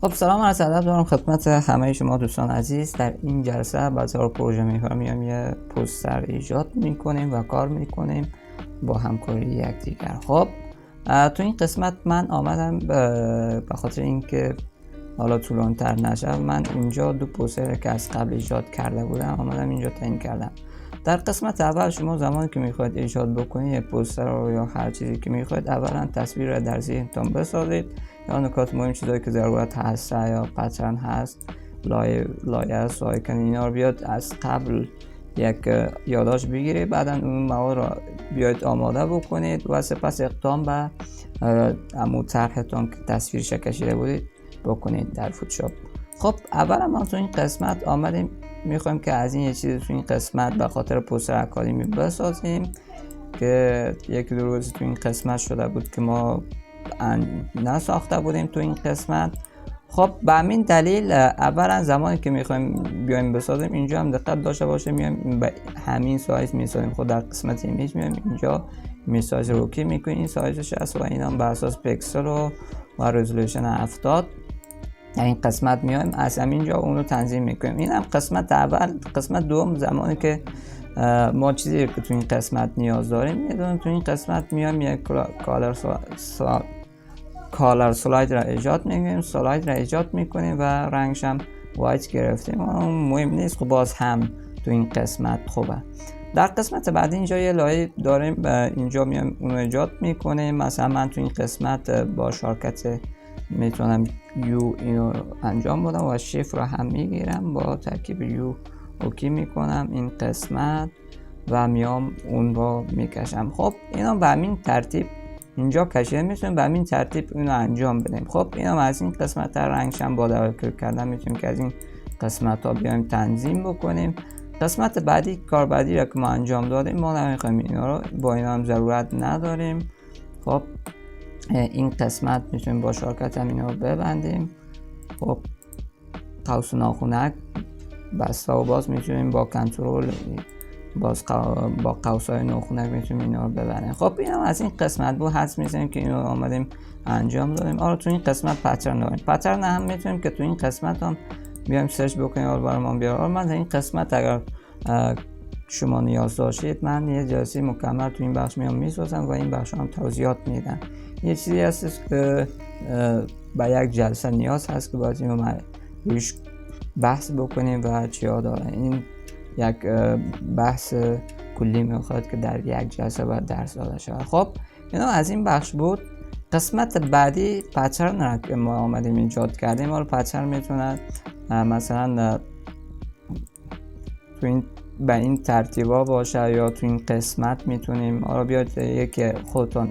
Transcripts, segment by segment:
خب سلام عرض ادب دارم خدمت همه شما دوستان عزیز. در این جلسه بازار پروژه می‌کنیم یه پوستر ایجاد میکنیم و کار میکنیم با همکاری یکدیگر. خب تو این قسمت من آمدم به خاطر اینکه حالا طولانی‌تر نشه، من اینجا دو پوستر که از قبل ایجاد کرده بودم آمدم اینجا تعیین کردم. در قسمت اول شما زمانی که میخواید ایجاد بکنید یک پوستر رو یا هر چیزی که میخواید، اولا تصویر را در ذهنتون بسازید یا نکات مهم، چیزایی که ضرورت هست یا پترن هست، لایه است، آیکن، اینا رو بیاد از قبل یک یادداشت بگیرید، بعدا اون مواد را بیاید آماده بکنید و سپس اقدام به همون طرحتون که تصویرش کشیده بودید بکنید در فوتوشاپ. خب اولا ما تو این قسمت آمدیم میخوایم که از این یه چیزی تو این قسمت به خاطر پوستر اکادمی بسازیم که یک دو روز تو این قسمت شده بود که ما نساخته بودیم تو این قسمت. خب به همین دلیل اولا زمانی که میخوایم بیایم بسازیم اینجا هم دقت داشته باشه، میایم به همین سایز میسازیم. خود در قسمت ایمیج میایم اینجا می سایز روکی میکنیم، این سایزش هست و این هم بر اساس پیکسل و رزولوشن 70 این قسمت میایم از همینجا اونو تنظیم میکنیم. این هم قسمت اول. قسمت دوم زمانی که ما چیزی که تو این قسمت نیاز داریم میدونیم تو این قسمت میایم یک کالر سلاید را ایجاد میکنیم و رنگش هم وایت گرفتیم، مهم نیست. خب باز هم تو این قسمت خوبه. در قسمت بعد اینجا یه لایه داریم، اینجا میایم اونو ایجاد میکنیم. مثلا من تو این قسمت با شارکت میتونم یو اینو انجام بدم و شیفت رو هم میگیرم، با ترکیب یو اوکی میکنم این قسمت و میام اون رو میکشم. خب اینا به همین ترتیب اینجا کشیده میتونیم به همین ترتیب اینو انجام بدیم. خب اینا از این قسمت رنگش هم با دبل کلیک کردن میتونیم که از این قسمت ها بیایم تنظیم بکنیم. قسمت بعدی، کار بعدی را که ما انجام دادیم، ما نمیخوایم اینا رو، با اینا هم ضرورت نداریم. خب این قسمت میتونیم با شارکت هم اینا رو ببندیم. خب قوس ناخنک بسته و باز میتونیم با کنترل باز با قوس های ناخنک میتونیم اینا رو ببندیم. خب این هم از این قسمت بود. حدس میزنیم که اینو آمدیم انجام دادیم. آره تو این قسمت پترن داریم. پترن هم میتونیم که تو این قسمت هم بیایم سرچ بکنیم و برام بیاره. من این قسمت اگر شما نیاز داشتید من یه جلسه مکمل تو این بخش میام میسازم و این بخش هم توضیحات میدم. یه چیزی هست که با یک جلسه نیاز هست که باید اینو روش بحث بکنیم و چیا داره. این یک بحث کلی میخواد که در یک جلسه باید درس داده شود. خب اینا از این بخش بود. قسمت بعدی پترن را که ما آمدیم ایجاد کردیم. حالا پترن میتونه مثلا تو این به این ترتیبا باشه یا تو این قسمت میتونیم حالا بیاد یکی خودتون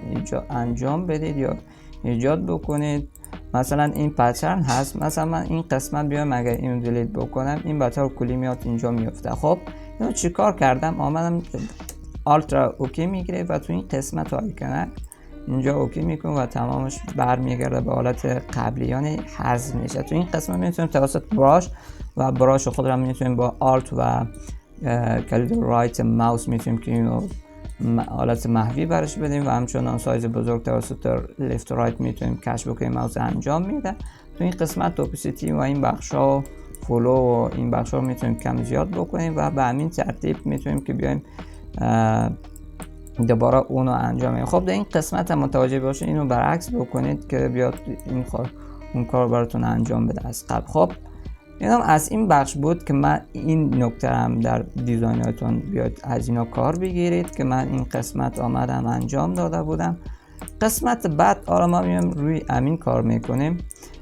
انجام بدید یا ایجاد بکنید. مثلا این پترن هست، مثلا من این قسمت بیام اگر اینو دیلیت بکنم این به طور کلی میاد اینجا میفته. خب اینو چیکار کردم؟ آمدم آلت را اوکی میگیره و تو این قسمت آیکن اینجا اوکی میکنم و تمامش برمیگرده به حالت قبلی، یعنی حذف میشه. تو این قسمت میتونیم توسط براش خود را میتونیم با آلت و کلید رایت ماوس میتونیم که اینو حالت محوی برش بدیم و همچنان سایز بزرگ توسط لیفت رایت میتونیم کش بکنیم، ماوس انجام میده. تو این قسمت اوپاسیتی و این بخشا فولو و این بخشا رو میتونیم کم زیاد بکنیم و به همین ترتیب میتونیم که بیایم دوباره اونو انجام میدیم. خب در این قسمت هم متوجه باشید اینو برعکس بکنید که بیاد این اون کار براتون انجام بده از قبل. خب اینم از این بخش بود که من این نکته هم در دیزاین هاتون بیاد از اینا کار بگیرید که من این قسمت آمدم انجام داده بودم. قسمت بعد آره ما میام روی امین کار میکنیم.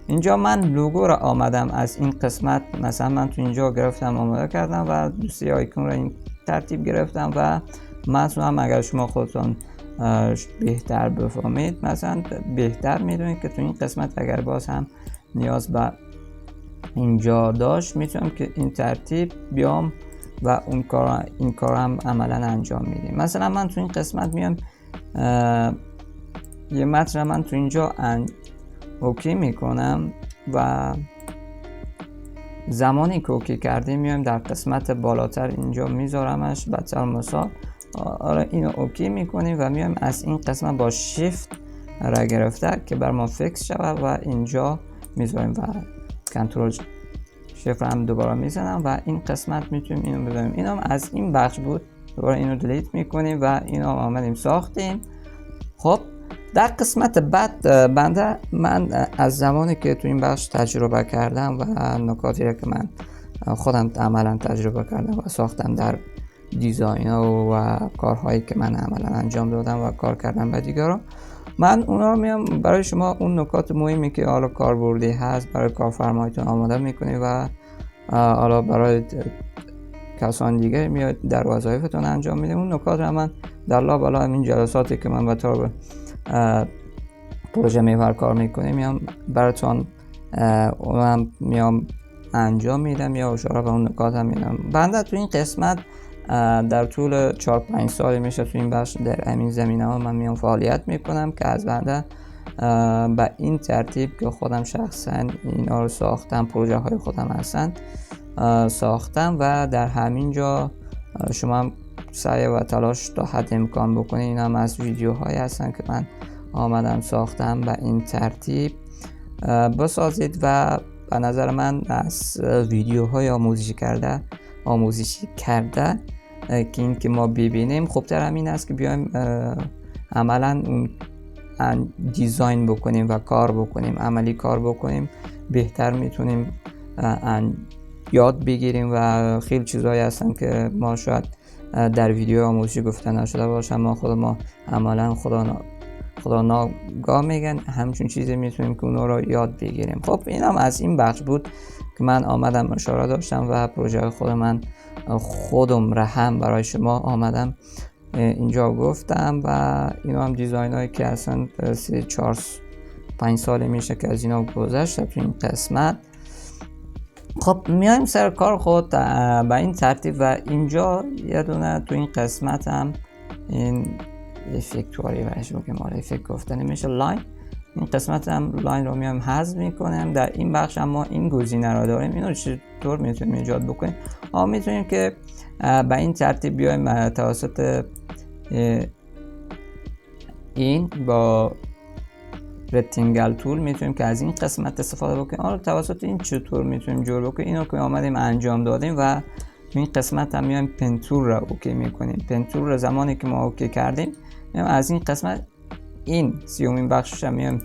اینجا من لوگو را آمدم از این قسمت، مثلا من تو اینجا گرفتم آماده کردم و دوستی آیکون را این ترتیب گرفتم و مثلا هم اگر شما خودتون بهتر بفهمید مثلا بهتر میدونید که تو این قسمت اگر باز هم نیاز به اینجا داشت میتونم که این ترتیب بیام و این کار هم عملا انجام میدیم. مثلا من تو این قسمت میام یه متن من تو اینجا اوکی میکنم و زمانی که اوکی کردیم میایم در قسمت بالاتر اینجا میذارمش به طور مثال. آره اینو اوکی میکنیم و میایم از این قسمت با شیفت را گرفته که بر ما فیکس شود و اینجا میذاریم و کنترل شفر هم دوباره میزنم و این قسمت میتونیم اینو بذاریم. اینم از این بخش بود، دوباره اینو دلیت میکنیم و اینو آمدیم ساختیم. خب در قسمت بعد من از زمانی که تو این بخش تجربه کردم و نکاتی که من خودم عملا تجربه کردم و ساختم در دیزاین ها و کارهایی که من عملا انجام دادم و کار کردم با دیگران، من اونا رو میام برای شما اون نکات مهمی که حالا کاربردی هست برای کارفرمایتون آماده میکنی و حالا برای کسان دیگه میاد در وظایفتون انجام میدیم. اون نکات رو من در لابلا همین جلساتی که من به طور پروژه محور کار میکنیم میام براتون اونم میام انجام میدم یا اشاره به اون نکات هم میدم. بنده تو این قسمت در طول 4-5 سال میشه تو این بخش در همین زمینه ها من میام فعالیت میکنم که از بنده به این ترتیب که خودم شخصا اینا رو ساختم، پروژه های خودم هستن ساختم و در همین جا شما هم سعی و تلاش تا حد امکان بکنید. این هم از ویدیوهایی هستن که من آمدم ساختم به این ترتیب بسازید و به نظر من از ویدیوهای آموزشی کرده که این که ما ببینیم خوبتر همین است که بیایم عملا دیزاین بکنیم و کار بکنیم، عملی کار بکنیم، بهتر میتونیم یاد بگیریم و خیلی چیزهایی هستن که ما شاید در ویدیو آموزشی گفته نشده باشه، ما عملا خدا ناگاه میگن همچون چیزی میتونیم که اونا رو یاد بگیریم. خب این هم از این بخش بود که من آمدم اشاره داشتم و پروژه خودم را هم برای شما آمدم اینجا گفتم و اینا هم دیزاین هایی که اصلا 3-4-5 سال میشه که از اینا گذشته تو این قسمت. خب میایم سر کار خود به این ترتیب و اینجا یه دونه تو این قسمت هم این افکتواری برش بگیم، افکت گفته نمیشه، لاین. این قسمت هم لاین رو میایم حذف میکنیم. در این بخش هم ما این گزینه رو داریم. اینو چطور میتونیم ایجاد بکنیم؟ ما میتونیم که به این ترتیب بیایم توسط این با رکتنگل تول میتونیم که از این قسمت استفاده بکنیم. حالا توسط این چطور میتونیم جور بکنیم؟ اینو که آمدیم انجام دادیم و تو این قسمت هم میایم پنتول رو اوکی میکنیم. پنتول رو زمانی که ما اوکی کردیم میایم از این قسمت این 30مین بخشش هم میایم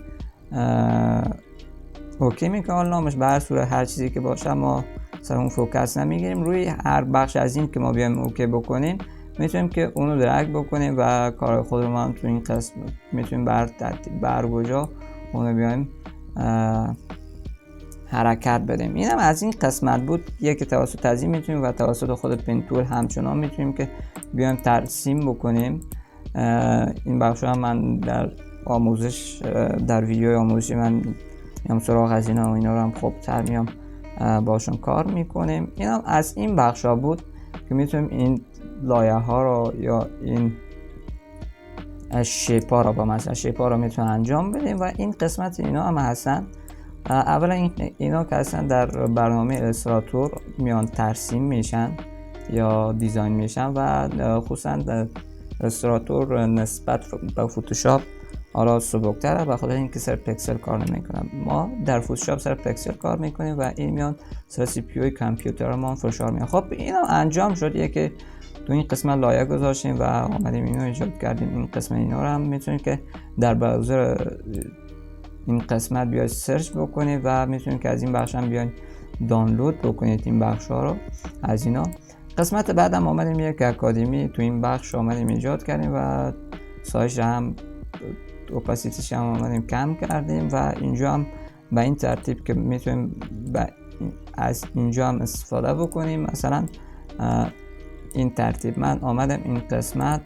اوکی میکنیم. حالا نامش به هر صورت هر چیزی که باشه ما سر اون فوکس نمیگیریم. روی هر بخش از این که ما بیایم اوکی بکنیم میتونیم که اونو درگ بکنیم و کار خود رو ما تو این قسمت میتونیم بر کجا اونو بیایم حرکت بدیم. اینم از این قسمت بود. یکی توسط از این میتونیم و توسط خود پنتول همچنان میتونیم که بیایم ترسیم بکنیم. این بخش هم من در آموزش در ویدیو آموزشی من میام سراغ از اینا و اینا رو هم خوبتر میام باشون کار میکنیم. این هم از این بخش ها بود که میتونیم این لایه ها رو یا این شیپ ها رو با مثلا شیپ ها رو میتونیم انجام بدیم و این قسمت اینا هم هستن. اولا اینا که هستن در برنامه الستراتور میان ترسیم میشن یا دیزاین میشن و خصوصا در الستراتور نسبت به فوتوشاپ حالا سبکتره به خاطر اینکه سر پکسل کار نمیکنه. ما در فوتوشاپ سر پکسل کار میکنیم و این میان سر سی پی یو کامپیوتر ما فشار میاد. خب اینا انجام شد که تو این قسمت لایه گذاشتیم و آمدیم اینو ایجاد کردیم. این قسمت اینا رو هم میتونید که در براوزر این قسمت بیاید سرچ بکنید و میتونید که از این بخش هم بیاید دانلود بکنید این بخش ها رو از اینا. قسمت بعدم آمدیم یک اکادمی تو این بخش آمدیم ایجاد کردیم و سایش هم اوپاسیتیش هم آمدیم کم کردیم و اینجا هم به این ترتیب که میتونیم از اینجا هم استفاده بکنیم. مثلا این ترتیب من آمدم این قسمت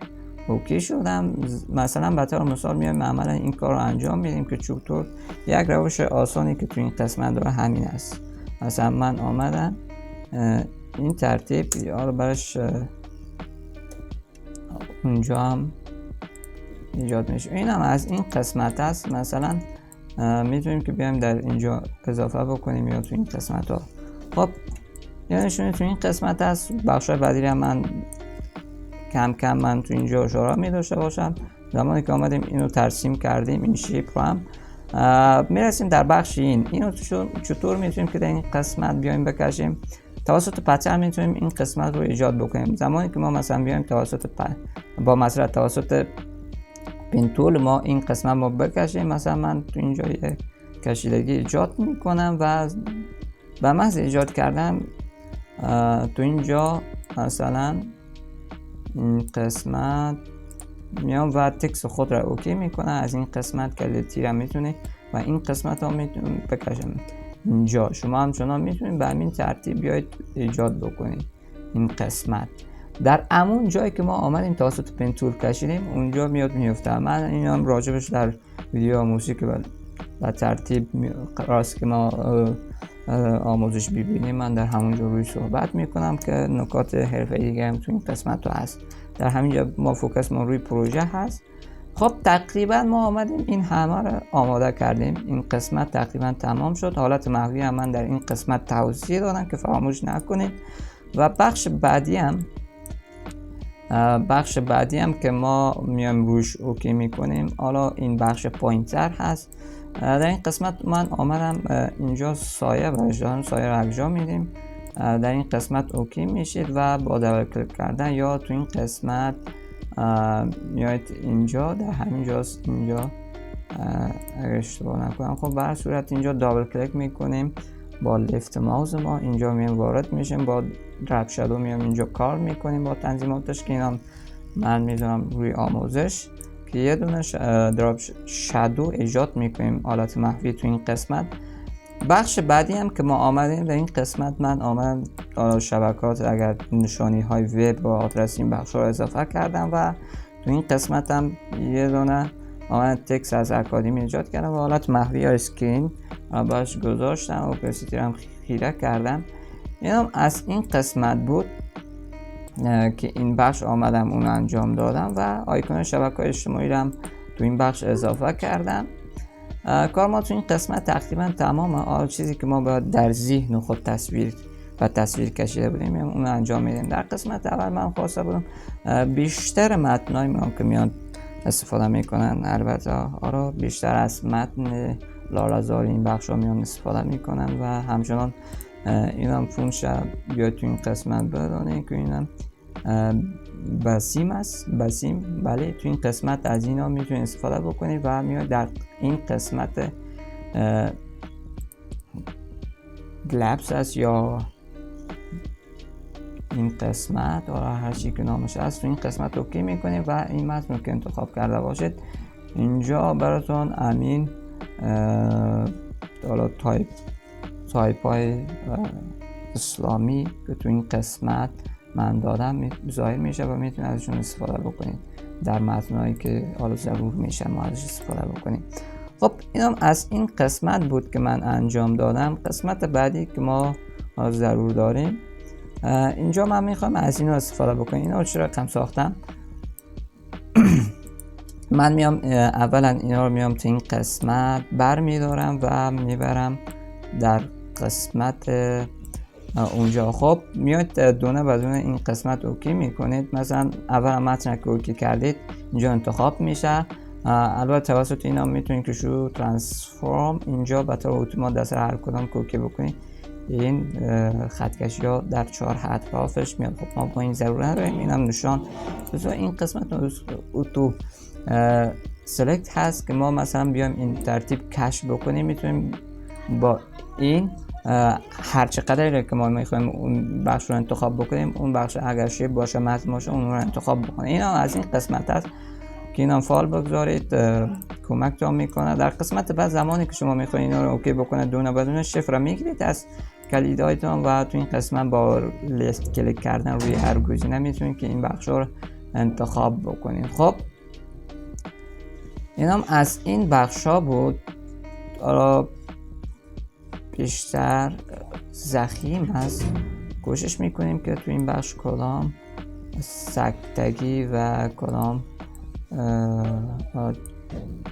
اوکی شدم. مثلا به طور مثال میایم عملا این کار رو انجام میدیم که چطور یک روش آسانی که تو این قسمت داره همین است. مثلا من آمدم این ترتیب یا برش اونجا هم ایجاد میشه. این هم از این قسمت است. مثلا میتونیم که بیایم در اینجا اضافه بکنیم یا تو این قسمت ها. خب یعنی شما تو این قسمت هست. بخش بعدی هم من کم کم من تو اینجا اشاره می داشته باشم. زمانی که آمدیم اینو ترسیم کردیم این شیپ رو هم میرسیم در بخش اینو چطور میتونیم که در این قسمت بیایم بکشیم. توسط پتر میتونیم این قسمت رو ایجاد بکنیم. زمانی که ما مثلا بیایم توسط پین تول ما این قسمت ما بکشیم، مثلا من تو اینجا یه کشیدگی ایجاد میکنم و به محض ایجاد کردن تو اینجا مثلا این قسمت میام و تکس خود را اوکی میکنم. از این قسمت کلید تیر میتونه و این قسمت ها میتونم بکشم اینجا. شما همچنان میتونید به همین ترتیب بیاید ایجاد بکنید این قسمت. در همون جایی که ما آمدیم توسط پین تول کشیدیم اونجا میاد میفته. من این هم راجبش در ویدیو آموزشی که به ترتیب راست که ما آموزش ببینیم من در همونجا روی صحبت میکنم که نکات حرفه‌ای دیگه هم تو این قسمت تو هست. در همینجا ما فوکس ما روی پروژه هست. خب تقریبا ما آمدیم این همه رو آماده کردیم. این قسمت تقریبا تمام شد. حالت محوی هم من در این قسمت توضیح دادم که فراموش نکنید. و بخش بعدی هم که ما میایم روش اوکی میکنیم. حالا این بخش پوینتر هست. در این قسمت من آمدم اینجا سایه برش دارم، سایه رو اجرا میدیم. در این قسمت اوکی میشید و با دبل کلیک کردن یا تو این قسمت میاید اینجا، در همین جاست اینجا اگر اشتباه نکنم. خب به هر صورت اینجا دابل کلیک میکنیم با لفت ماوس ما، اینجا میایم وارد میشیم، با درپ شادو میایم اینجا کار میکنیم با تنظیماتش که اینا من میذارم روی آموزش که یه دونه دراپ شادو ایجاد میکنیم حالت محوی تو این قسمت. بخش بعدی هم که ما آمدیم در این قسمت من آمدم شبکات اگر نشانی های وب و آدرس این بخش رو اضافه کردم و تو این قسمت هم یه دونه آمدم تکس از اکادمی ایجاد کردم و حالت محوی اسکرین باش گذاشتم و پرسیتی هم خیره کردم. این هم از این قسمت بود که این بخش آمدم اون انجام دادم و آیکون شبکه اجتماعی رو هم تو این بخش اضافه کردم. کار ما تو این قسمت تقریبا تمامه. چیزی که ما باید در ذهن خود تصویر کشیده بودیم اون انجام میدیم. در قسمت اول من خواسته بودم بیشتر متنایی که میان استفاده میکنن، البته آره بیشتر از متن لارازاری این بخش ها میان استفاده میکنن و همچنان این هم فونش بیاید تو این قسمت بدانه که این هم بسیم است. بسیم بله، تو این قسمت از اینا میتونید استفاده بکنید و میاد در این قسمت گلپس است یا این قسمت هر چی که نامش است تو این قسمت اوکی میکنید و این متن رو که انتخاب کرده باشید اینجا براتون امین تایپ های اسلامی که تو این قسمت من دادم ظاهر میشه و میتونید ازشون استفاده بکنید در متنایی که حالا ضرور میشه ما ازش استفاده بکنید. خب اینم از این قسمت بود که من انجام دادم. قسمت بعدی که ما ضرور داریم اینجا من میخوام از اینو استفاده بکنم. اینا چرا رقم ساختم من میام اولا اینا رو میام تو این قسمت برمیدارم و میبرم در قسمت اونجا. خب میاد دونه بدون این قسمت اوکی میکنید. مثلا اول متن که اوکی کردید اینجا انتخاب میشه. البته توسط اینا میتونید که شو ترانسفورم اینجا به طور اتومات دست هر کدام که اوکی بکنید این خطکشی ها در 4 اطرافش میاد. خب ما با این ضرورت نداریم. اینم نشان بذار این قسمت اتو سلکت هست که ما مثلا بیایم این ترتیب کش بکنیم. میتونیم با این هر چقدر که ما میخوایم اون بخش رو انتخاب بکنیم اون بخش اگر شیب باشه متن باشه اون رو انتخاب بکنیم. اینا از این قسمت هست که اینا فعال بگذارید کمکتون میکنه. در قسمت بعد زمانی که شما میخواین اینا رو اوکی بکنه دونه بدون شفر میگیرید از کلیدهایتون و تو این قسمت با لیست کلیک کردن روی هر گزینه میتونید که این بخش رو انتخاب بکنید. خب اینم از این بخش ها بود. حالا بیشتر زخیم هست کوشش میکنیم که تو این بخش کدام سکتگی و کدام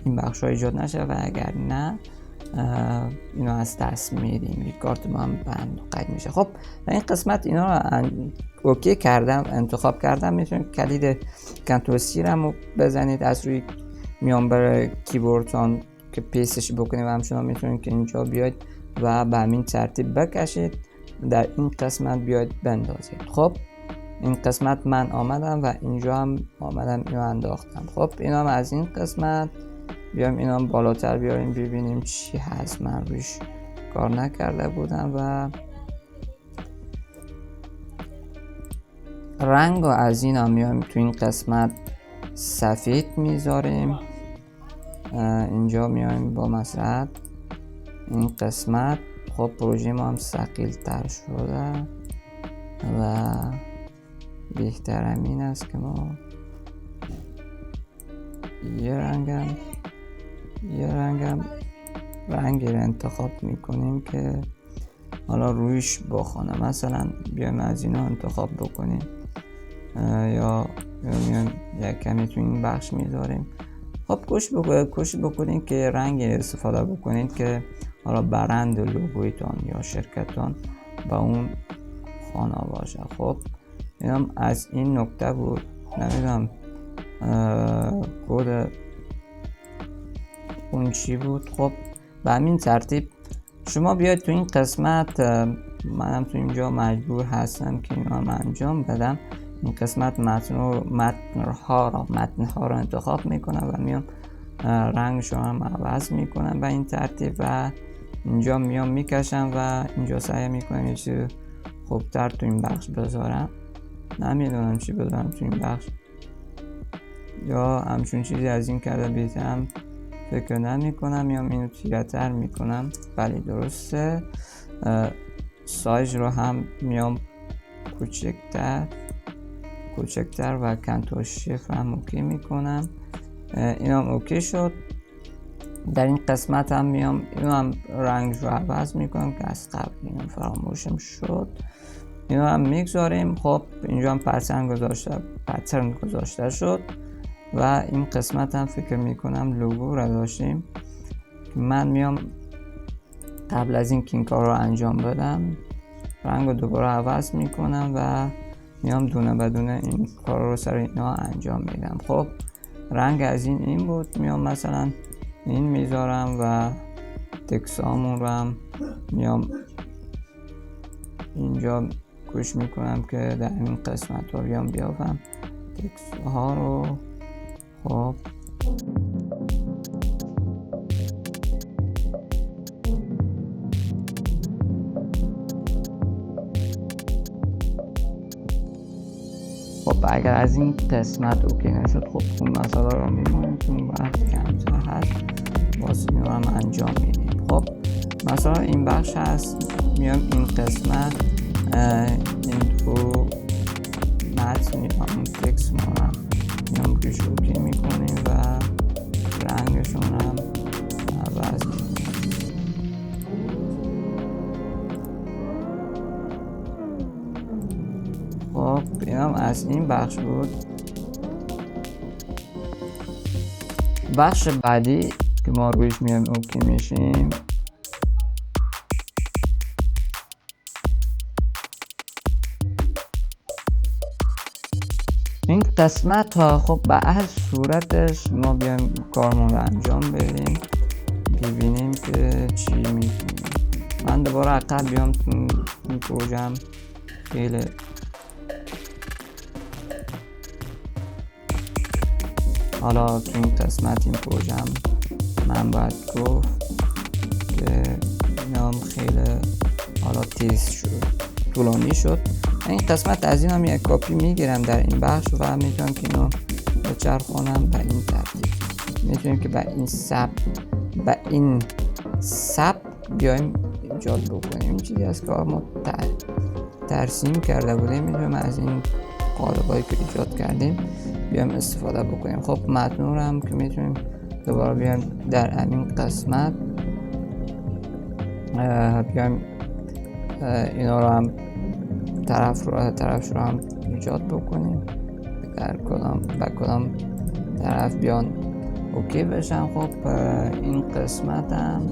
این بخش ها ایجاد نشه و اگر نه اینا از دست میدیم. ریکارد ما هم بند قید میشه. خب در این قسمت اینا رو اوکی کردم انتخاب کردم. میتونید کلید کنترل سی رو بزنید از روی میانبر کیبوردتون که پیستش بکنید و همچنان میتونید که اینجا بیاید و به همین ترتیب بکشید، در این قسمت بیاید بندازید. خب این قسمت من آمدم و اینجا هم آمدم اینو انداختم. خب اینا هم از این قسمت. بیایم اینا هم بالاتر بیاریم ببینیم چی هست. من روش کار نکرده بودم و رنگ رو از این هم میایم تو این قسمت سفید میذاریم. اینجا میایم با مسرح این قسمت. خب پروژه ما هم ثقیل تر شده و بهتر همین است که ما یه رنگی رو انتخاب میکنیم که حالا رویش بخونه. مثلا بیایم از اینا انتخاب بکنیم یا میایم یک کمی تو این بخش میذاریم. خب کوشش بکنید که رنگی استفاده بکنید که حالا برند لوگویتان یا شرکتان با اون خانه باشه. خب اینم از این نکته بود. نمیدونم کد اون چی بود. خب به همین ترتیب شما بیاید تو این قسمت. منم تو اینجا مجبور هستم که اینا هم انجام بدم. این قسمت متنها رو انتخاب میکنم و میام رنگشون هم عوض میکنم به این ترتیب و اینجا میام میکشم و اینجا سعی میکنم یه چیز خوبتر تو این بخش بذارم. نمیدونم چی بذارم تو این بخش یا همچون چیزی از این کرده بهترم فکر نمیکنم یا اینو تیره‌تر میکنم. بله درسته. سایز رو هم میام کوچکتر و کنترل شیفت هم اوکی میکنم. این هم اوکی شد. در این قسمت هم میام اینو هم رنگ رو عوض میکنم که از قبل اینم فراموشم شد. اینو هم میگذاریم. خب اینجا هم پترن گذاشته شد و این قسمت هم فکر میکنم لوگو رو داشتیم. من میام قبل از این این کار رو انجام بدم رنگ رو دوباره عوض میکنم و میام دونه بدونه این کار رو سر اینا انجام میدم. خب رنگ از این بود. میام مثلا این میذارم و تکسامون رو هم میام اینجا کوشش میکنم که در این قسمت رو بیافم تکس ها رو. خب اگر از این قسمت اوکی نشد خب اون مسئله رو میمونیم که اون وقت کمتر هست واسه این رو هم انجام میدیم. خب مثلا این بخش هست. میام این قسمت این تو متن میام تکس ما رو میام روش اوکی میکنیم و رنگشون هم عوض میکنیم. خب اینم از این بخش بود. بخش بعدی که ما رویش میایم اوکی میشیم این قسمت ها. خب به هر صورتش ما بیایم کارمون رو انجام بدیم ببینیم که چی میتونیم. من دوباره عقب بیام این پروژم خیلی حالا تو این قسمت این پروژم من باید گفت که اینام خیلی حالا تیز شد طولانی شد. این قسمت از این هم یک کپی میگیرم در این بخش و میتونم که اینو بچرخونم به این ترتیب. میتونیم که به این سب بیایم ایجاد بکنیم. این چیزی از کار ما ترسیم کرده بودیم. میتونیم از این قالبایی که ایجاد کردیم بیایم استفاده بکنیم. خب متن هم که میتونیم دوباره بیایم در همین قسمت بیایم اینا رو هم طرف رو هم ایجاد بکنیم در کدام طرف بیان اوکی بشن. خب این قسمت هم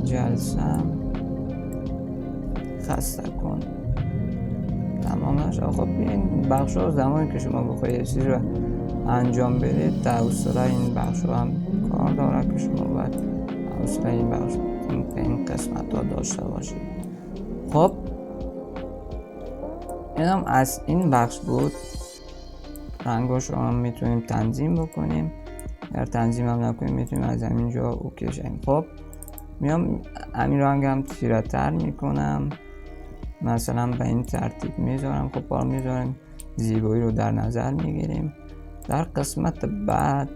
جلسم خسته کن تمام نشه. خب این بخش ها زمانی که شما بخواید یه چیزی رو انجام بدید در حوصله این بخش هم کار داره که شما باید حوصله این بخش این قسمت ها داشته باشید. خب اینم از این بخش بود. رنگاش رو هم میتونیم تنظیم بکنیم، اگر تنظیم هم نکنیم میتونیم از همینجا اوکی شیم. خب میام همین رنگ هم تیره تر میکنم، مثلا به این ترتیب میذارم. خب بالا میذاریم، زیبایی رو در نظر میگیریم. در قسمت بعد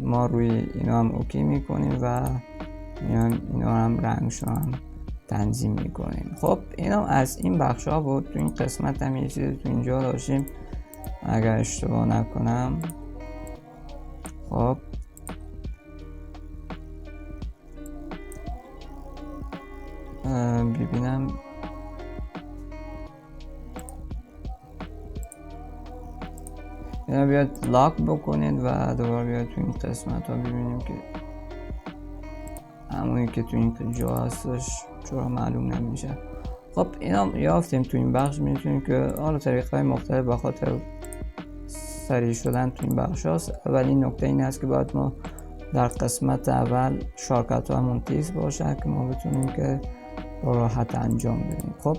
ما روی اینا هم اوکی میکنیم و میایم اینا هم رنگش هم تنظیم میکنیم. خب اینا از این بخش ها بود. تو این قسمت هم یه چیزی تو اینجا داشتیم اگر اشتباه نکنم. خب ببینم، اینا بیاد لاک بکنید و دوباره بیاد تو این قسمت ها ببینیم که همونی که تو این جا هستش چرا معلوم نمیشه. خب اینا یافتیم تو این بخش. میتونیم که حالا طریقه مختلف به خاطر سریع شدن تو این بخش هست. اولین نکته این است که باید ما در قسمت اول شارکت ها همون تیز باشه که ما بتونیم که راحت انجام بدیم. خب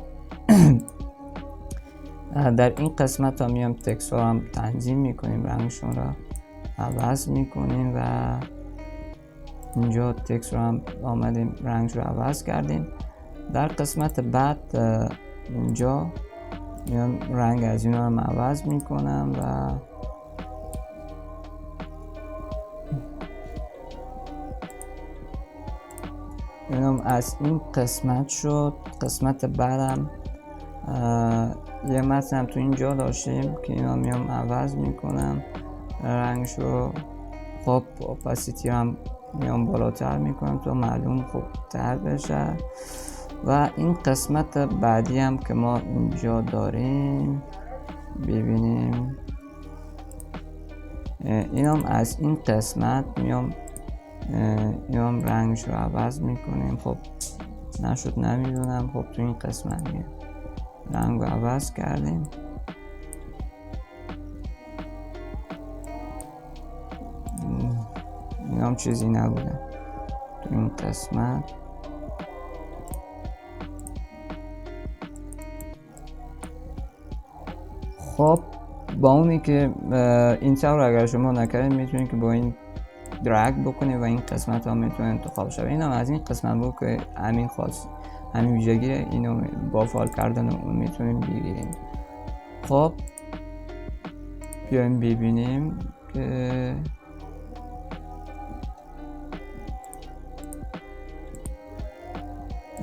در این قسمت ها میام تکست ها هم تنظیم میکنیم، رنگشون را عوض میکنیم و اینجا تکست رو هم آمدیم رنگش رو عوض کردیم. در قسمت بعد اینجا میام رنگ از اینا رو عوض میکنم و اینم از این قسمت شد. قسمت بعدم یه متن هم تو اینجا داشتیم که اینا میام عوض میکنم رنگش رو. خب اپاسیتی هم میام بالاتر میکنم تا معلوم خوب تر بشه. و این قسمت بعدی هم که ما اینجا داریم ببینیم، اینم از این قسمت میام اینم رنگش رو عوض میکنیم. خب نشد نمیدونم. خب تو این قسمت میام رنگ رو عوض کردیم. اینم چیزی نبوده تو این قسمت. خب با اونی که این طور اگر شما نکردید میتونید که با این درگ بکنید و این قسمت ها میتونه انتخاب شد. این هم از این قسمت بود که همین خاص همین ویژگی اینو با فال کردن اون میتونیم بگیریم. خب بیایم ببینیم که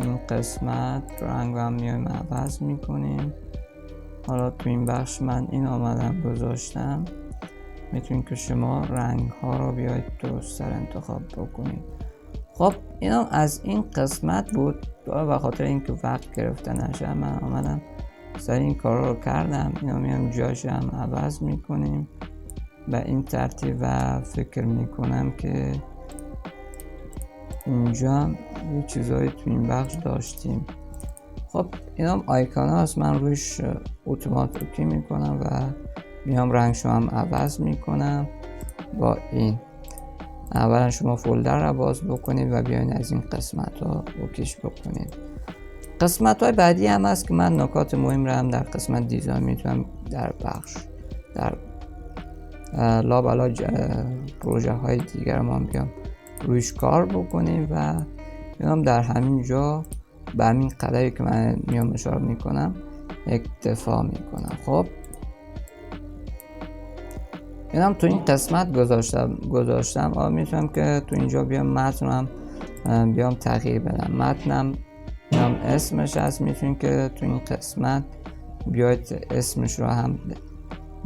این قسمت رنگ هم میایم عوض میکنیم. حالا تو این بخش من این آمدم گذاشتم. میتونید که شما رنگ ها رو بیاید درست‌تر انتخاب بکنید. خب اینا از این قسمت بود. به خاطر اینکه وقت گرفته نشه من آمدم سر این کار رو کردم. اینا میام جاش هم عوض میکنیم به این ترتیب و فکر میکنم که اینجا یه چیزایی تو این بخش داشتیم. خب اینام آیکان هست، من رویش اتوماتیکی میکنم و میام رنگشو هم عوض میکنم با این. اولا شما فولدر رو باز بکنید و بیاین از این قسمت ها اوکیش بکنید. قسمت های بعدی هم هست که من نکات مهم رو هم در قسمت دیزاین میتونم در بخش در لابلا پروژه های دیگر ما بیام رویش کار بکنیم و میام در همین جا به همین قدری که من میام اشاره میکنم اکتفا میکنم. خب اینم تو این قسمت گذاشتم. میتونم که تو اینجا بیام متنم بیام تغییر بدم. متنم بیام اسمش هست، میتونید که تو این قسمت بیاید اسمش رو هم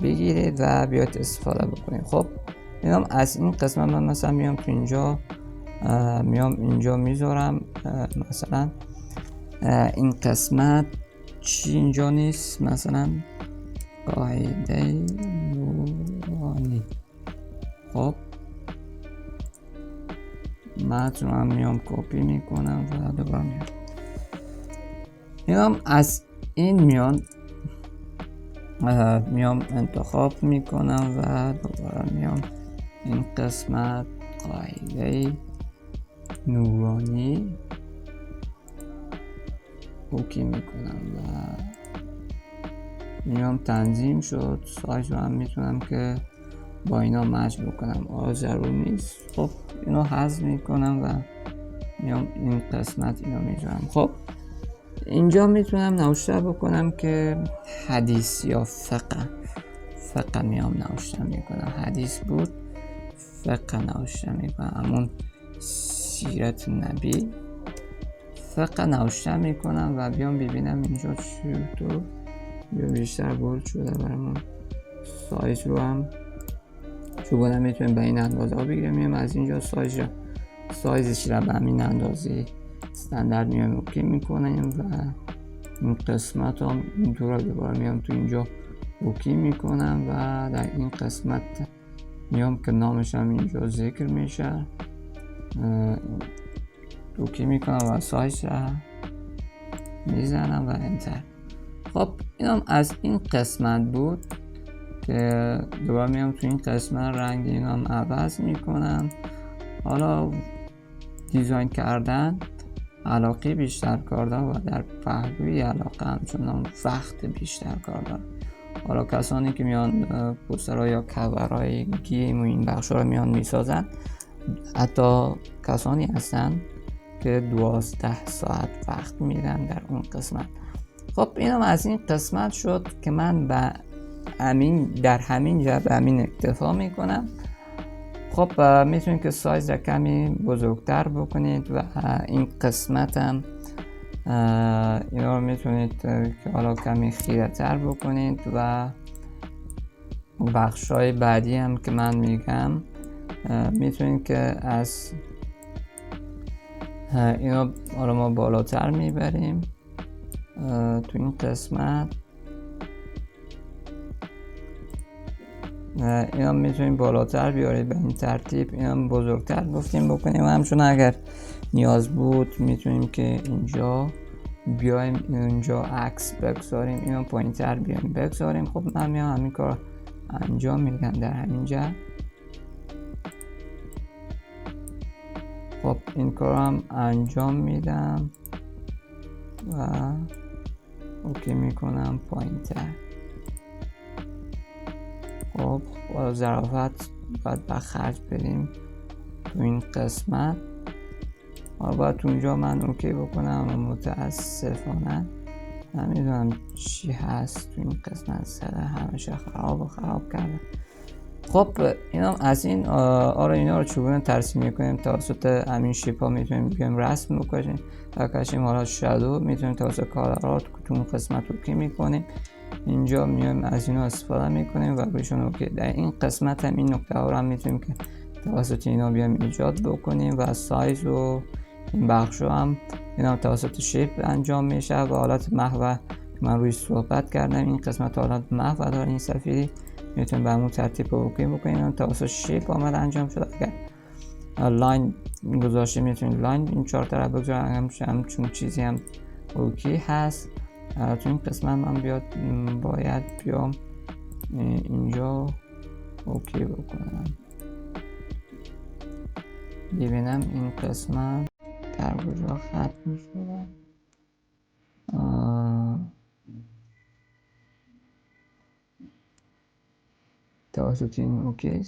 بگیرید و بیاید استفاده بکنید. خب اینم از این قسمت من مثلا میام تو اینجا اینجا میذارم مثلا این قسمت چی اینجا نیست، مثلا قاعده نورانی. خب متن رو هم میام کپی میکنم و دوباره میام اینم از این میان میام انتخاب میکنم و دوباره میام این قسمت قاعده نورانی اوکی میکنم و میام تنظیم شد. سایز رو هم میتونم که با اینا مچ بکنم، ضرور نیست. خب اینو حذف میکنم و میام این قسمت اینو میذارم. خب اینجا میتونم نوشته بکنم که حدیث یا فقه میام نوشته میکنم. حدیث بود، فقه نوشته میکنم، همون سیرت نبی فقه نوشته میکنم و بیام ببینم اینجا چطور یا بیشتر بولد شده برامون. سایز رو هم چون میتونیم به این اندازه ها بگیریم. میام از اینجا سایزش رو به همین اندازه استاندارد میام اوکی میکنیم و این قسمت هم اینطور دوباره میام تو اینجا اوکی میکنم و در این قسمت میام که نامش هم اینجا ذکر میشه اوکی میکنم و سایز رو میزنم و انتر. خب اینم از این قسمت بود که دوباره میام تو این قسمت رنگ اینم عوض میکنم. حالا دیزاین کردن علاقه بیشتر کار دارم و در پهلوی علاقه همچنان وقت بیشتر کار دارم. حالا کسانی که میان پوسترها یا کورهای گیم و این بخش رو میان میسازن، حتی کسانی هستن که 12 ساعت وقت میدن در اون قسمت. خب اینم از این قسمت شد که من در همین جا به همین اکتفا میکنم. خب میتونید که سایز را کمی بزرگتر بکنید و این قسمت هم اینا رو میتونید که حالا کمی خیره تر بکنید و بخش های بعدی هم که من میگم میتونید که از اینا حالا ما بالاتر میبریم تو این قسمت. اینا میتونیم بالاتر بیارید به این ترتیب. اینا بزرگتر گفتیم بکنیم و همچون اگر نیاز بود میتونیم که اینجا بیایم اینجا عکس بگذاریم، اینا پایین تر بیایم بگذاریم. خب من میام همین کار انجام میدم در همینجا. خب این کار هم انجام میدم و اوکی میکنم پایین تر. خب با ظرافت باید بخرج بریم تو این قسمت. حالا باید تو اونجا من اوکی بکنم و متاسفانه نمیدونم چی هست تو این قسمت سره همشه خراب کردم. خب اینم از این اینا رو چگونه ترسیم میکنیم توسط همین شیپ ها میتونیم بیایم رسم بکنیم و کشیم. حالا شادو میتونیم توسط کالرات تو اون قسمت اوکی میکنیم. اینجا میایم از اینا استفاده میکنیم و روشون اوکی. در این قسمت هم این نکته ها رو هم میتونیم که توسط اینا بیایم ایجاد بکنیم و سایز و این بخش رو هم اینا توسط شیپ انجام میشه و حالت محو که من روی صحبت کردم. این قسمت حالت محو داره، این سفیدی میتونیم به همون ترتیب اوکی بکنیم. توسط شیپ آمد انجام شده. اگر لاین گذاشته میتونید لاین این 4 طرف بگذارم همچون چیزی هم اوکی هست. تو این قسمت من باید بیام اینجا اوکی بکنم ببینم این قسمت در کجا ختم شده. توسط این اوکی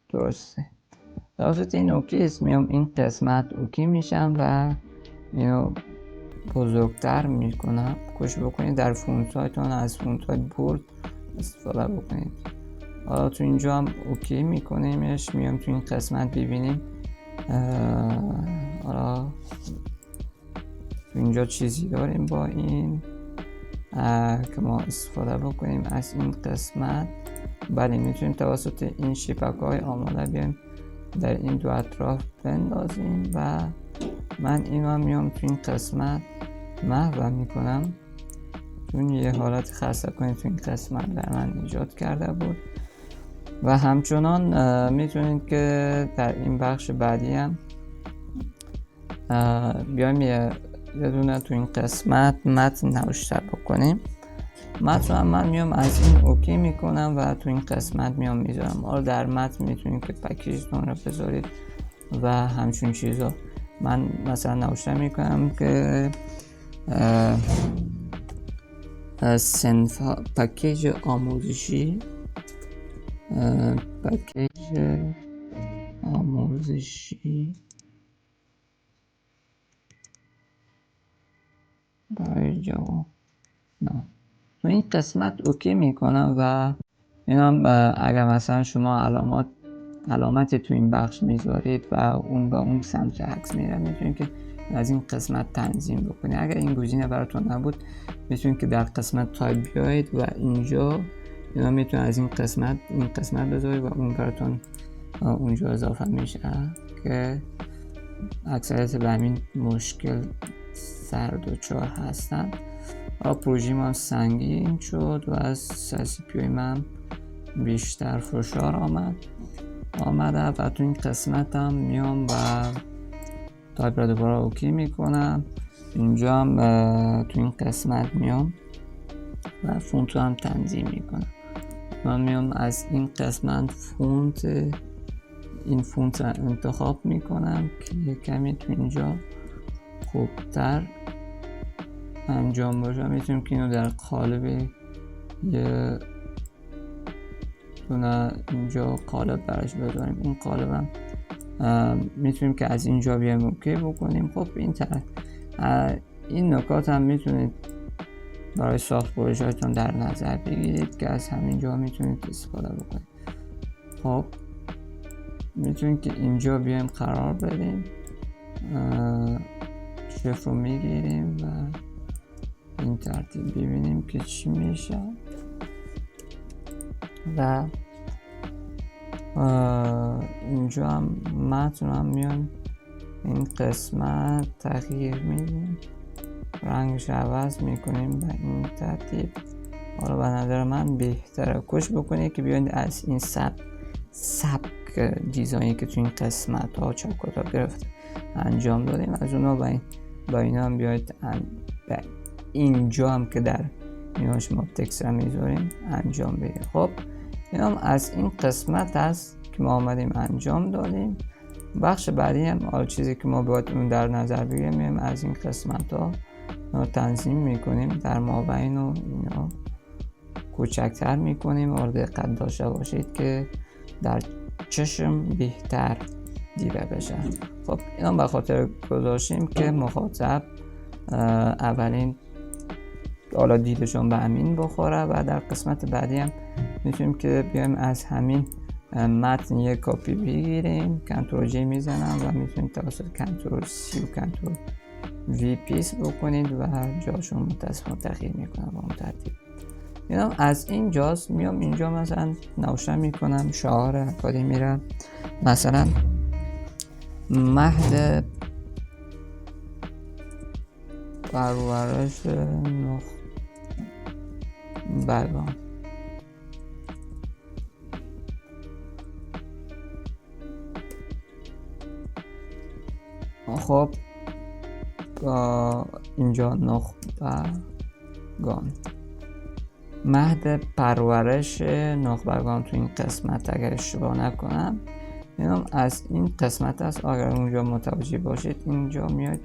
درسته. توسط این اوکی میام این قسمت اوکی میشم و اینو بزرگتر میکنم. کوشش بکنید در فونت هایتان از فونت های بولد استفاده بکنید. حالا تو اینجا هم اوکی میکنیمش. میام تو این قسمت ببینیم حالا تو اینجا چیزی داریم با این که ما استفاده بکنیم از این قسمت. بله میتونیم توسط این شیپک های آماده بیایم در این دو اطراف بندازیم و من اینو میام تو این قسمت محو میکنم چون یه حالت خاصه کنید تو این قسمت در من ایجاد کرده بود. و همچنان میتونید که در این بخش بعدی هم بیایم یه دونه تو این قسمت متن نوشته بکنیم متن هم من میام از این اوکی میکنم و تو این قسمت میام میذارم. حالا در متن میتونید که پکیجتون رو بذارید و همچون چیزا. من مثلا نوشته میکنم که صنف پکیج آموزشی برای جواب. نه تو این قسمت اوکی میکنم و اینم اگر مثلا شما علامت تو این بخش میذارید و اون با اون سمت عکس میره، میتونید که از این قسمت تنظیم بکنید. اگر این گزینه براتون نبود میتونید که در قسمت تایپ بیاید و اینجا اینا میتونید از این قسمت بذارید و اون براتون اونجا اضافه میشه که اکثریت به همین مشکل سر دچار هستن. پروژه من سنگین شد و از سی پی من بیشتر فشار آمده و تو این قسمت هم میام و تایپ را دوباره اوکی میکنم. اینجا هم تو این قسمت میام و فونت هم تنظیم میکنم. من میام از این قسمت فونت را انتخاب میکنم که کمی تو اینجا خوبتر انجام باشه. میتونیم که اینو در قالب یه دونه اینجا قالب براش بذاریم. این قالب هم میتونیم که از اینجا بیایم اوکی بکنیم. خب این نکات هم میتونید برای ساخت پروژه‌تون در نظر بگیرید که از همینجا میتونید استفاده بکنید. خب میتونید که اینجا بیایم قرار بدیم، شفت رو میگیریم و این ترتیب ببینیم که چی میشه و اینجا هم متن هم میان این قسمت تغییر میدیم، رنگش عوض میکنیم به این ترتیب. حالا به نظر من بهتره کوشش بکنید که بیاید از این سبک دیزاینی که تو این قسمت ها چاکوت ها گرفت انجام دادیم از اونا با اینا هم بیاید اینجا هم که در اینا شما تکست را میذاریم انجام بدیم. خب این هم از این قسمت هست که ما آمدیم انجام دادیم. بخش بعدی هم چیزی که ما باید اون در نظر بگیریم، از این قسمت ها تنظیم میکنیم، در مابین و اینا کوچکتر میکنیم. دقت داشته باشید که در چشم بهتر دیده بشه. خب اینا به خاطر گذاشتیم که مخاطب اولین حالا دیدشون به همین بخوره و در قسمت بعدی هم میتونیم که بیایم از همین متن یک کپی بگیریم، کنترل جی میزنم و میتونید توسط کنترل سی و کنترل وی پیس بکنید و جاشون متاسفانه تغییر میکنم با اون ترتیب. اینا از اینجاست میام اینجا مثلا نوشته میکنم شعار اکادمی را، مثلا مهد پرورش نخبگان. خب اینجا نخبگان، مهد پرورش نخبگان تو این قسمت اگر اشتباه نکنم اینم از این قسمت است. اگر اونجا متوجه باشید اینجا میاد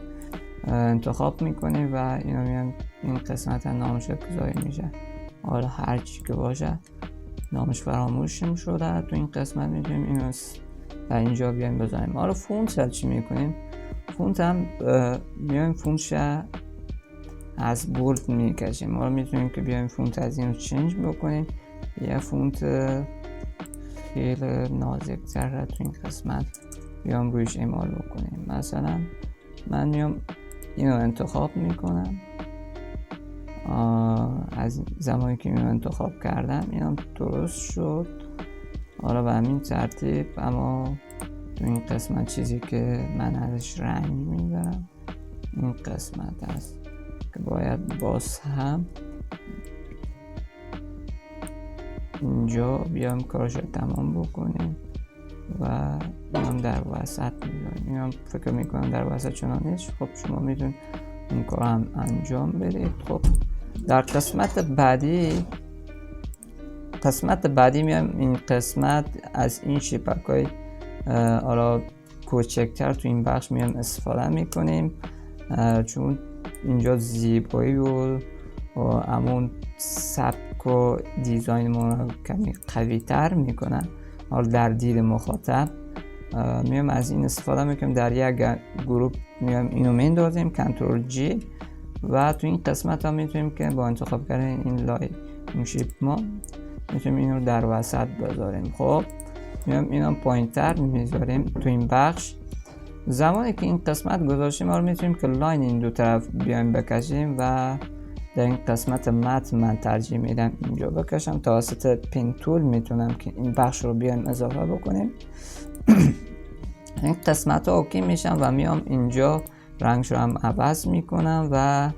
انتخاب میکنه و اینا میان این قسمت نامش گذاری میشه. حالا هر چی که باشه نامش فراموش شده تو این قسمت میتونیم اینو در اینجا بیایم بذاریم. حالا فونت چی میکنیم؟ فونت هم میایم فونتش از بولد میکشیم. حالا میتونیم که بیایم فونت از اینو چنج بکنیم، یه فونت خیلی نازکتر را تو این قسمت بیام رویش اعمال بکنیم. مثلا من میام اینو انتخاب میکنم، از زمانی که اینو انتخاب کردم اینم درست شد. حالا به همین ترتیب، اما تو این قسمت چیزی که من ازش رنگ میبرم این قسمت است که باید باز هم اینجا بیام کارش تمام بکنیم و اینم در وسط میذاریم. اینم فکر میکنم در وسط چنان نیست. خب شما میتونید این کار هم انجام بدید. خب در قسمت بعدی میام این قسمت از این شیپک های حالا کوچکتر تو این بخش میام استفاده میکنیم، چون اینجا زیبایی و همون سبک و دیزاین ما رو کمی قوی تر میکنن حالا در دید مخاطب. میام از این استفاده میکنیم، در یک گروه میام اینو میندازیم کنترل جی و تو این قسمت ها میتونیم که با انتخاب کردن این لای اون شیپ ما میتونیم اینو در وسط بذاریم. خب میام اینو پایین تر میذاریم تو این بخش. زمانی که این قسمت گذاشتیم ما رو میتونیم که لاین این دو طرف بیایم بکشیم و در این قسمت متن من ترجیح میدم اینجا بکشم، توسط پین تول میتونم که این بخش رو بیایم اضافه بکنیم. این قسمت ها اوکی میشن و میام اینجا رنگش رو هم عوض میکنم و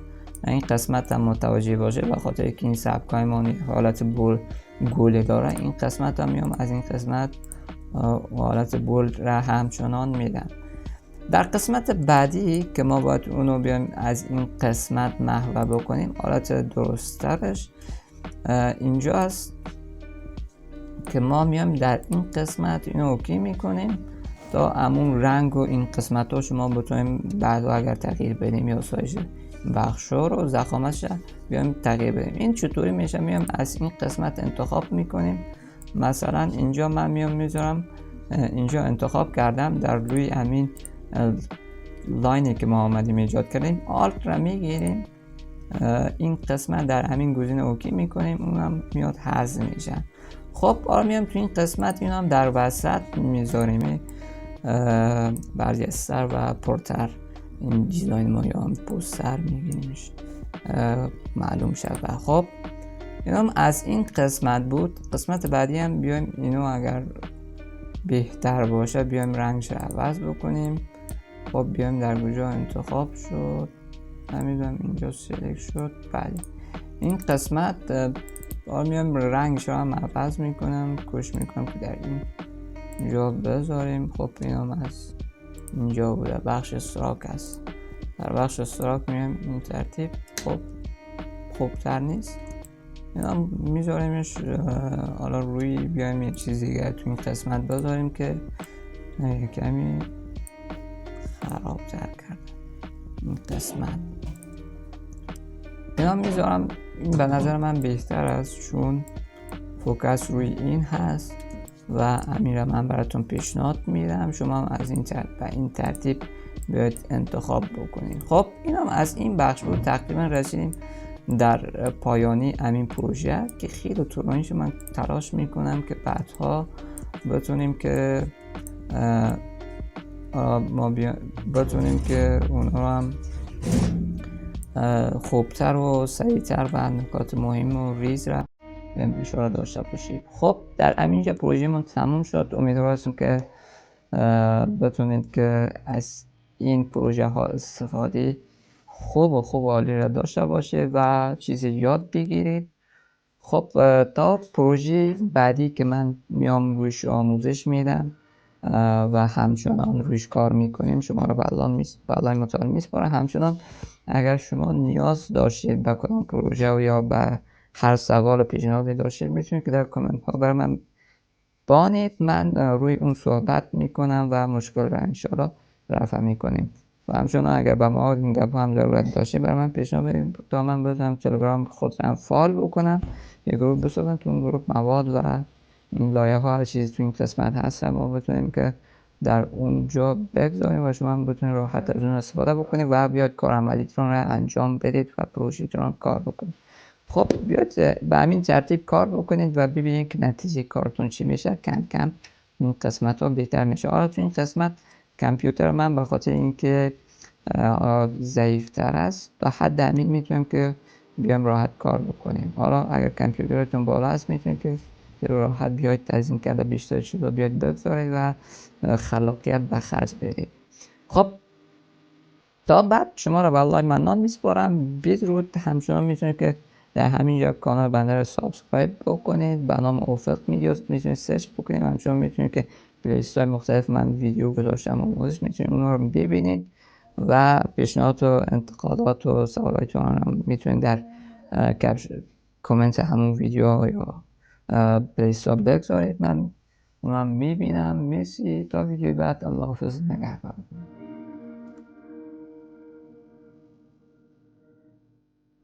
این قسمت هم متوجه باشه، به خاطر که این سبک های ما حالت گوله داره. این قسمت هم میام از این قسمت حالت بول را همچنان میدم. در قسمت بعدی که ما باید اونو بیایم از این قسمت محو بکنیم، حالت درست‌ترش اینجا است که ما میایم در این قسمت اینو اوکی میکنیم تا همون رنگ و این قسمت ها شما بتونیم بعد اگر تغییر بدیم یا سایز بخش رو ضخامتش بیایم تغییر بدیم. این چطوری میشه؟ میام از این قسمت انتخاب میکنیم، مثلا اینجا من میام میذارم، اینجا انتخاب کردم در روی همین لاینی که ما آمدیم ایجاد کردیم، آلت را میگیریم، این قسمت در همین گزینه اوکی میکنیم، اونم میاد حذف میشه. خب حالا میام تو این قسمت اینو هم در وسط میذاریم، برجستر و پرتر این دیزاین ما یا هم پوستر میبینیمش معلوم شد. خب اینم از این قسمت بود. قسمت بعدی هم بیایم اینو اگر بهتر باشه بیایم رنگش رو عوض بکنیم. خب بیایم در کجا انتخاب شد، نمیدونم اینجا سلکت شد. بله این قسمت میایم رنگش رو هم عوض میکنم، کش میکنم که در این اینجا بذاریم. خب اینم از اینجا بوده، بخش استراک است، در بخش استراک میایم این ترتیب. خب خوبتر نیست، اینا میذاریمش حالا روی بیایم یه چیز دیگه تو این قسمت بذاریم که کمی خرابتر کرد این قسمت. اینا میذارم، این به نظر من بهتر است چون فوکس روی این هست و امیر من براتون پیشنهاد میدم شما هم از این ترتیب باید انتخاب بکنید. خب اینم از این بخش بود. تقریبا رسیدیم در پایانی همین پروژه که خیلی طولانی شد. من تلاش میکنم که بعدها بتونیم که ما بتونیم که اونها هم خوبتر و سریعتر و نکات مهم و ریز را اشاره داشته باشید. خب در همینجا پروژه من تموم شد. امیدوارم که بتونید که از این پروژه ها استفاده خوب و عالی را داشته باشه و چیزی یاد بگیرید. خب تا پروژه بعدی که من میام رویش آموزش میدم و همچنان رویش کار میکنیم شما رو به الله متعال میسپارم. همچنان اگر شما نیاز داشتید به کدام پروژه و یا به هر سوال پیشنهادی داشتید میتونید که در کامنت ها برای من بانید، من روی اون صحبت میکنم و مشکل رو انشالله رفع میکنیم. و همچنان اگر به ما این گپ هم ضرورت داشتید برای من پیشنهاد بدید تا من بتونم تلگرام خودم فعال بکنم، یه گروه بسازم، تو اون گروه مواد و این لایه ها هر چیزی تو این قسمت هست ما بتونیم که در اونجا بگذاریم و شما بتونید راحت از اون استفاده بکنید و بیاد کار عملیتون رو انجام بدید و پروژه‌تون کار بکنید. خب بیاد به همین ترتیب کار بکنید و ببینید که نتیجه کارتون چی میشه. کم کم این قسمت ها بهتر میشه. حالا تو این قسمت کامپیوتر من به خاطر اینکه ضعیفتر است تا حد همین میتونم که بیام راحت کار بکنیم. حالا اگر کامپیوترتون بالا است میتونید که راحت بیاید تزیین کرده بیشتر شد و بیاید بگذارید و خلاقیت به خرج بدید. خب تا بعد شما رو به الله منان میسپارم. بدرود. همچنان میتونید که در همینجا کانال بنده رو سابسکرایب بکنید، به نام افق میدیوز میتونید سرچ بکنید. همچنان میتونید که پلیلیست های مختلف من ویدیو گذاشتم آموزش میتونید اونها رو ببینید و پیشنهادات و انتقادات و سوالاتتون رو میتونید در کامنت همون ویدیو یا پلیسا بگذارید، من اونم میبینم. مرسی، تا ویدیو بعد، الله حافظ، نگهدار.